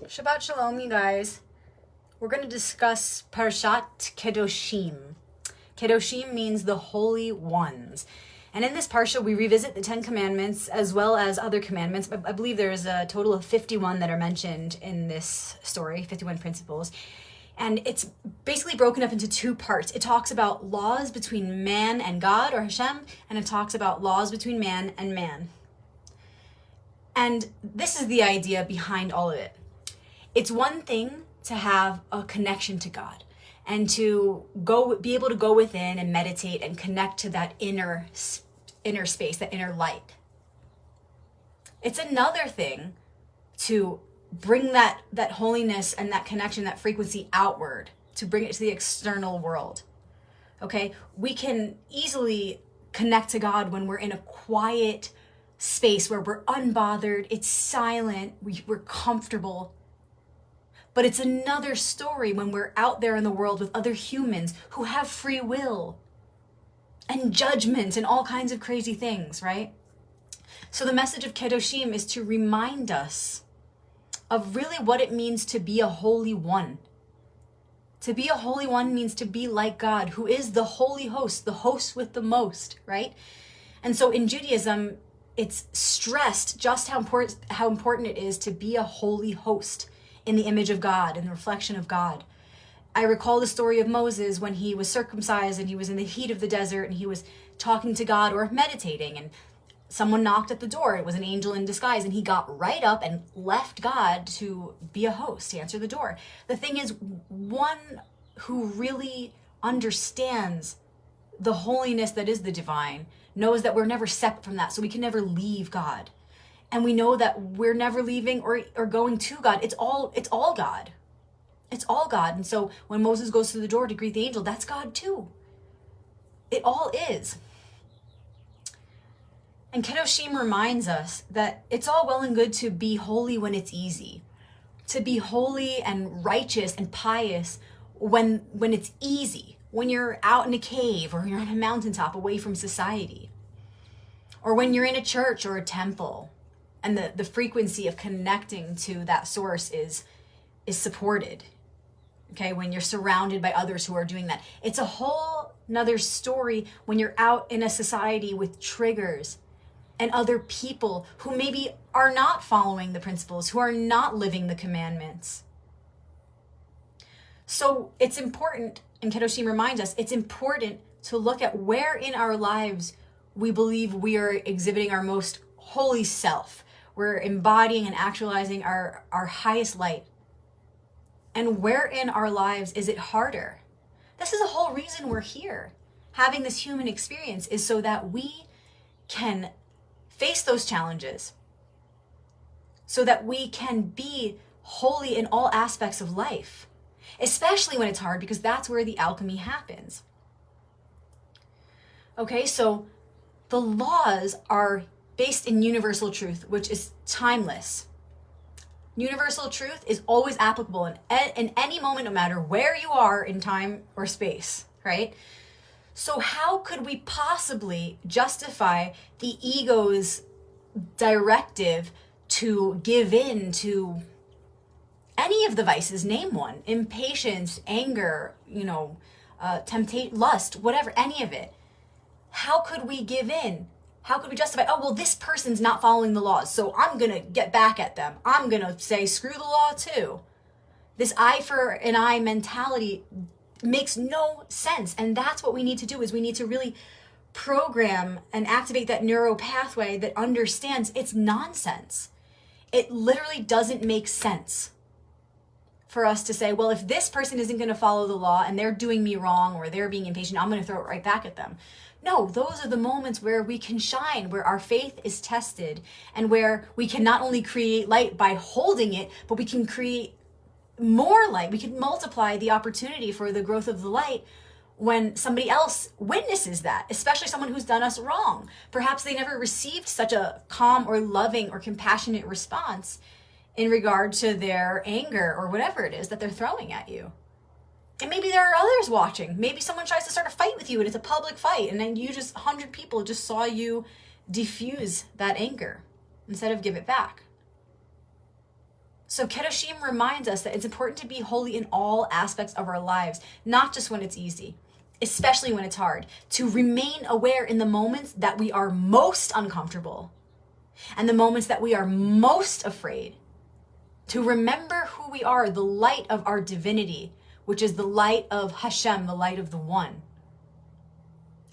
Shabbat Shalom, you guys. We're going to discuss Parshat Kedoshim. Kedoshim means the holy ones. And in this parsha, we revisit the 10 commandments as well as other commandments. I believe there's a total of 51 that are mentioned in this story, 51 principles. And it's basically broken up into two parts. It talks about laws between man and God, or Hashem, and it talks about laws between man and man. And this is the idea behind all of it. It's one thing to have a connection to God and to be able to go within and meditate and connect to that inner space, that inner light. It's another thing to bring that holiness and that connection, that frequency outward, to bring it to the external world. Okay? We can easily connect to God when we're in a quiet space where we're unbothered, it's silent, we're comfortable. But it's another story when we're out there in the world with other humans who have free will and judgment and all kinds of crazy things, right? So the message of Kedoshim is to remind us of really what it means to be a holy one. To be a holy one means to be like God, who is the holy host, the host with the most, right? And so in Judaism, it's stressed just how important it is to be a holy host in the image of God, in the reflection of God. I recall the story of Moses when he was circumcised and he was in the heat of the desert and he was talking to God or meditating, and someone knocked at the door. It was an angel in disguise, and he got right up and left God to be a host, to answer the door. The thing is, one who really understands the holiness that is the divine knows that we're never separate from that, so we can never leave God. And we know that we're never leaving or going to God. It's all God. It's all God. And so when Moses goes to the door to greet the angel, that's God too. It all is. And Kedoshim reminds us that it's all well and good to be holy when it's easy. To be holy and righteous and pious when it's easy. When you're out in a cave or you're on a mountaintop away from society. Or when you're in a church or a temple. And the frequency of connecting to that source is supported. Okay, when you're surrounded by others who are doing that. It's a whole nother story when you're out in a society with triggers and other people who maybe are not following the principles, who are not living the commandments. So it's important, and Kedoshim reminds us, it's important to look at where in our lives we believe we are exhibiting our most holy self. We're embodying and actualizing our highest light. And where in our lives is it harder? This is the whole reason we're here. Having this human experience is so that we can face those challenges. So that we can be holy in all aspects of life. Especially when it's hard, because that's where the alchemy happens. Okay, so the laws are based in universal truth, which is timeless. Universal truth is always applicable in any moment, no matter where you are in time or space, right? So how could we possibly justify the ego's directive to give in to any of the vices? Name one. Impatience, anger, temptation, lust, whatever, any of it. How could we give in? How could we justify, this person's not following the laws, so I'm going to get back at them. I'm going to say, screw the law too. This eye for an eye mentality makes no sense. And that's what we need to do, is we need to really program and activate that neuro pathway that understands it's nonsense. It literally doesn't make sense for us to say, well, if this person isn't going to follow the law and they're doing me wrong or they're being impatient, I'm going to throw it right back at them. No, those are the moments where we can shine, where our faith is tested, and where we can not only create light by holding it, but we can create more light. We can multiply the opportunity for the growth of the light when somebody else witnesses that, especially someone who's done us wrong. Perhaps they never received such a calm or loving or compassionate response in regard to their anger or whatever it is that they're throwing at you. And maybe there are others watching. Maybe someone tries to start a fight with you and it's a public fight, and then 100 people just saw you diffuse that anger instead of give it back. So Kedoshim reminds us that it's important to be holy in all aspects of our lives, not just when it's easy, especially when it's hard, to remain aware in the moments that we are most uncomfortable and the moments that we are most afraid, to remember who we are, the light of our divinity, which is the light of Hashem, the light of the One,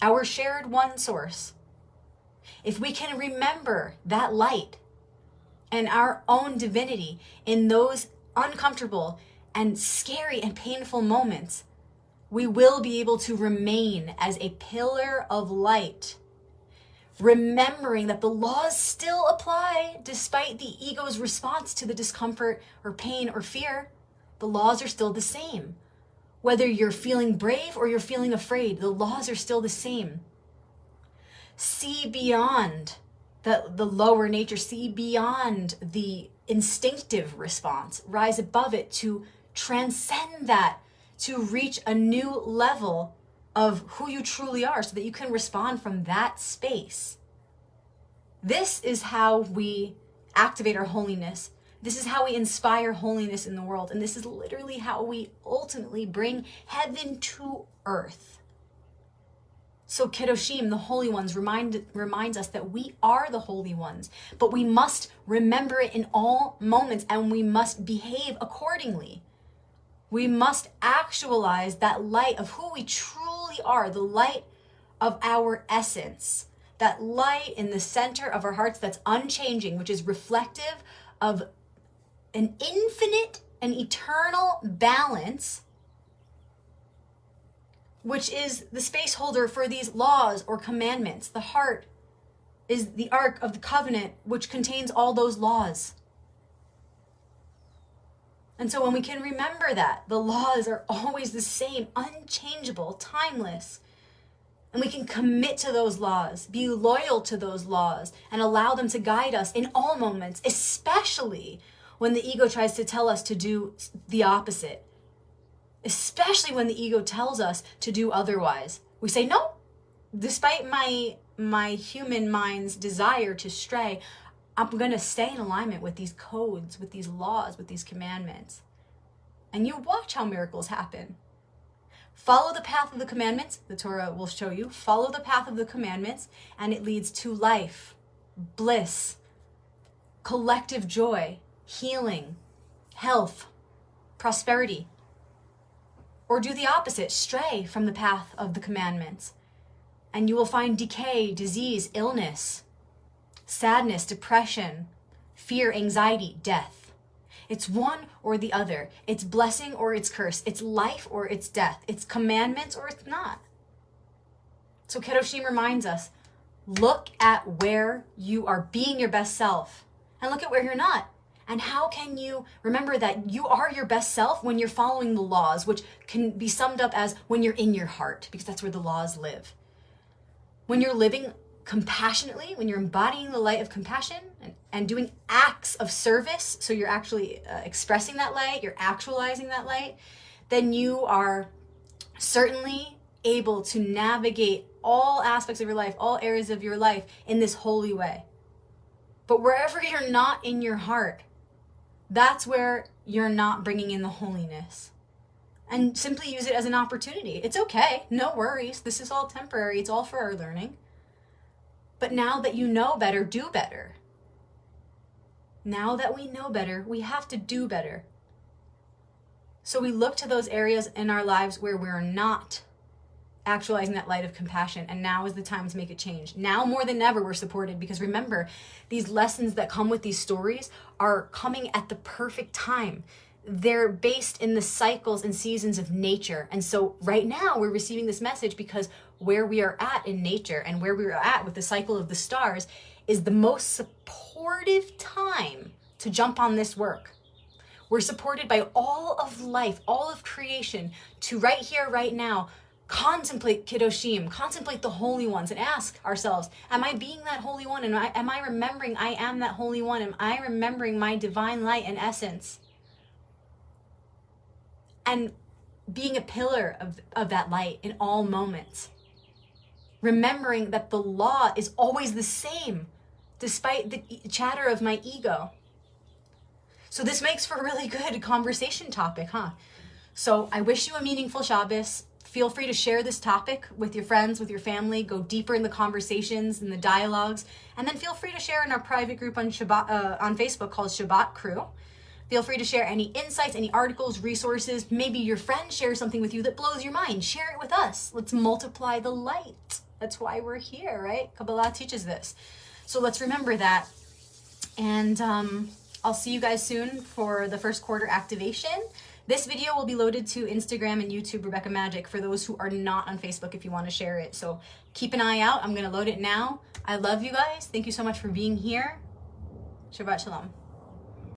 our shared one source. If we can remember that light and our own divinity in those uncomfortable and scary and painful moments, we will be able to remain as a pillar of light, remembering that the laws still apply despite the ego's response to the discomfort or pain or fear. The laws are still the same. Whether you're feeling brave or you're feeling afraid, the laws are still the same. See beyond the lower nature, see beyond the instinctive response, rise above it to transcend that, to reach a new level of who you truly are so that you can respond from that space. This is how we activate our holiness. This is how we inspire holiness in the world. And this is literally how we ultimately bring heaven to earth. So Kedoshim, the holy ones, reminds us that we are the holy ones, but we must remember it in all moments and we must behave accordingly. We must actualize that light of who we truly are, the light of our essence, that light in the center of our hearts that's unchanging, which is reflective of an infinite and eternal balance, which is the space holder for these laws or commandments. The heart is the Ark of the Covenant, which contains all those laws. And so when we can remember that, the laws are always the same, unchangeable, timeless, and we can commit to those laws, be loyal to those laws, and allow them to guide us in all moments, especially when the ego tries to tell us to do the opposite. Especially when the ego tells us to do otherwise. We say, no, despite my human mind's desire to stray, I'm going to stay in alignment with these codes, with these laws, with these commandments. And you watch how miracles happen. Follow the path of the commandments, the Torah will show you. Follow the path of the commandments, and it leads to life, bliss, collective joy, healing, health, prosperity. Or do the opposite, stray from the path of the commandments, and you will find decay, disease, illness, sadness, depression, fear, anxiety, death. It's one or the other. It's blessing or it's curse. It's life or it's death. It's commandments or it's not. So Kedoshim reminds us, look at where you are being your best self and look at where you're not. And how can you remember that you are your best self when you're following the laws, which can be summed up as when you're in your heart, because that's where the laws live. When you're living compassionately, when you're embodying the light of compassion and doing acts of service, so you're actually expressing that light, you're actualizing that light, then you are certainly able to navigate all aspects of your life, all areas of your life in this holy way. But wherever you're not in your heart, that's where you're not bringing in the holiness. And simply use it as an opportunity. It's okay, no worries. This is all temporary. It's all for our learning. But now that you know better, do better. Now that we know better, we have to do better. So we look to those areas in our lives where we're not actualizing that light of compassion, and now is the time to make a change. Now more than ever we're supported, because remember, these lessons that come with these stories are coming at the perfect time. They're based in the cycles and seasons of nature. And so right now we're receiving this message because where we are at in nature and where we are at with the cycle of the stars is the most supportive time to jump on this work. We're supported by all of life, all of creation, to right here, right now, contemplate Kedoshim, contemplate the holy ones, and ask ourselves, am I being that holy one? And am I remembering I am that holy one? Am I remembering my divine light and essence? And being a pillar of that light in all moments. Remembering that the law is always the same, despite the chatter of my ego. So this makes for a really good conversation topic, huh? So I wish you a meaningful Shabbos. Feel free to share this topic with your friends, with your family. Go deeper in the conversations and the dialogues. And then feel free to share in our private group on Facebook called Shabbat Crew. Feel free to share any insights, any articles, resources. Maybe your friend shares something with you that blows your mind. Share it with us. Let's multiply the light. That's why we're here, right? Kabbalah teaches this. So let's remember that. And I'll see you guys soon for the first quarter activation. This video will be loaded to Instagram and YouTube, Rebecca Magic, for those who are not on Facebook if you want to share it. So keep an eye out. I'm going to load it now. I love you guys. Thank you so much for being here. Shabbat Shalom.